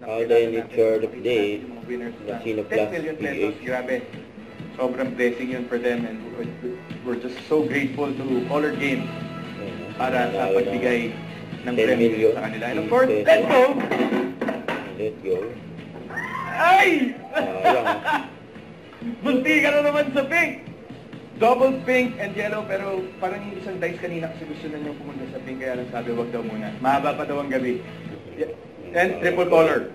Alden, it's your update. Casino Plus 10 million pesos, grabe. Sobrang blessing yun for them, and we're just so grateful to Color Game para sa pagbigay ng premyo sa kanila. And of course, let's go! Let's go. Ay! Bunti ka na naman sa pink! Double pink and yellow, pero parang yung isang dice kanina kasi gusto na nyo pumunta sa pink, kaya lang sabi, wag daw muna. Mahaba pa daw ang gabi. And triple color.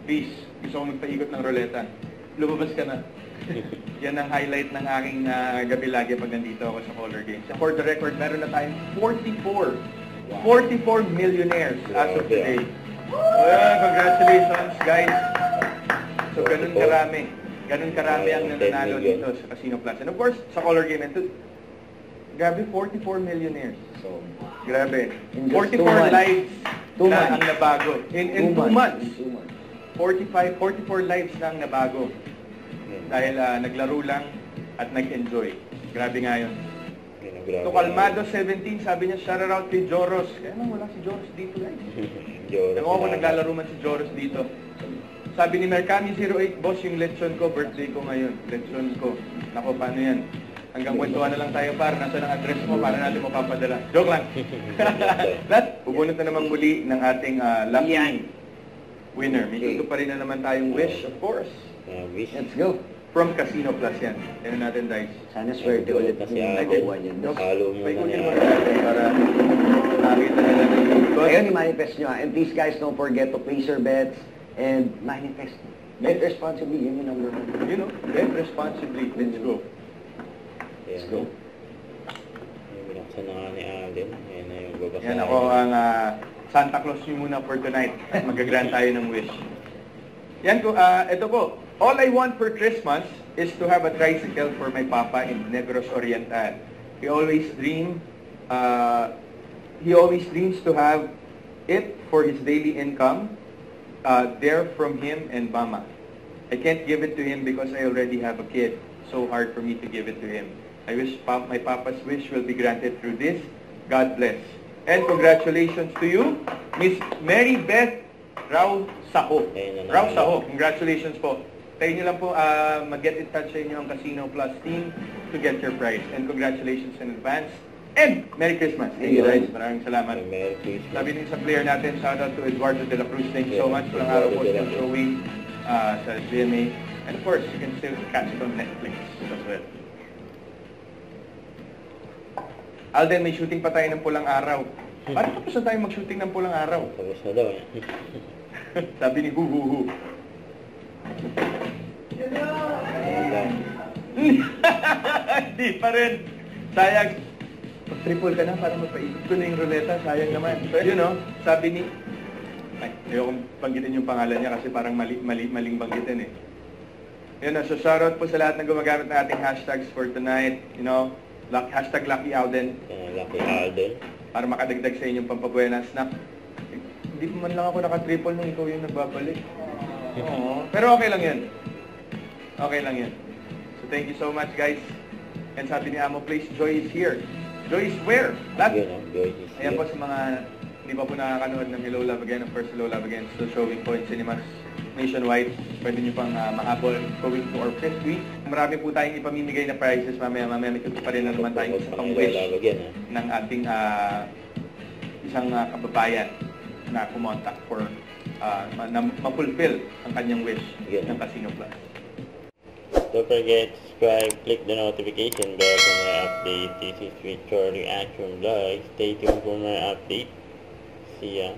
Please, gusto kong magpaikot ng ruleta. Lumabas ka na. Yan ang highlight ng aking gabi lagi pag nandito ako sa Color Games. For the record, meron na tayong 44 millionaires as of today. Well, congratulations, guys. So, ganun karami ang nananalo dito sa Casino Plus. And of course, sa Color Game. And grabe, 44 millionaires. So, grabe. 44 lives na ang nabago. In 2 months. 44 lives na ang nabago. Dahil naglaro lang at nag-enjoy. Grabe nga yun. So, Calmado 17, sabi niya, shout out kay Joros. Kaya lang, wala si Joros dito, guys. Ewan ko kung naglalaro man si Joros dito. Sabi ni Mercami 08, boss, yung lechon ko, birthday ko ngayon. Lechon ko. Nako, paano yan? Hanggang kwentuhan na lang tayo, par. Nasaan ang address mo para natin mapapadala? Joke lang. Bubunot na naman muli ng ating lucky winner. May tuto pa rin na naman tayong wish, of course. Wish. Let's go. From Casino Plus yan. Yan natin, guys. Sana swerte ulit kasi yung nagawa niyan. Halo mo Paikutin na mo natin para nakita nila na yung ikot. Ayun, i-manifest nyo. And please, guys, don't forget to place your bets and manifest. Bet responsibly. Yun yung number 1. You know, bet responsibly. Let's go. Let's go. Binaksan na nga ni Alden. Ayan na yung babasa. Yan ako ang Santa Claus nyo muna for tonight. Mag-grant tayo ng wish. Yan ko, ito po. All I want for Christmas is to have a tricycle for my papa in Negros Oriental. He always dreams to have it for his daily income there from him and mama. I can't give it to him because I already have a kid. So hard for me to give it to him. I wish my papa's wish will be granted through this. God bless. And congratulations to you, Miss Mary Beth Rao Saho. Rao Saho, congratulations po. Tayo nyo lang po mag-get in touch sa inyo ang Casino Plus team to get your prize. And congratulations in advance. And Merry Christmas. Thank you guys. Maraming salamat. Merry Christmas. Sabi din sa player natin, shout out to Eduardo de la Cruz. Thank you so much. Walang araw po still showing sa GMA. And of course, you can still catch it on Netflix as well. Alden, may shooting pa tayo ng pulang araw. Paano tapos na tayo mag-shooting ng pulang araw? Tapos na daw eh. Sabi ni Hu. Hindi pa rin. Sayang. Mag-triple ka na para magpaikot ko na yung ruleta. Sayang naman. So, you know, sabi ni... Ay, ayokong banggitin yung pangalan niya kasi parang maling banggitin eh. Yun na, so shoutout po sa lahat na gumagamit ng ating hashtags for tonight. You know, hashtag Lucky Alden. Lucky Alden. Para makadagdag sa inyong pampabuena snack. Hindi man lang ako naka-triple nung ikaw yung nagbabalik. Oo. Pero okay lang yan. Okay lang yan. So thank you so much, guys. And sabi ni Amo Place, Joy is here. Joy is where? Joy is here. Ayan po sa mga hindi pa po nakakanood ng Hello Love Again, of course, Hello Love Again, still showing po in cinemas nationwide. Pwede nyo pang mahabol going to our 5th week. Marami po tayong ipamimigay na prizes. Mamaya may tuto pa rin na naman tayong isa pang wish ng ating isang kababayan na kumontak for na ma-fulfill ang kanyang wish ng Casino Plus. Don't forget to subscribe, click the notification bell for my update. This is Richard Reaction Vlog. Stay tuned for my update. See ya.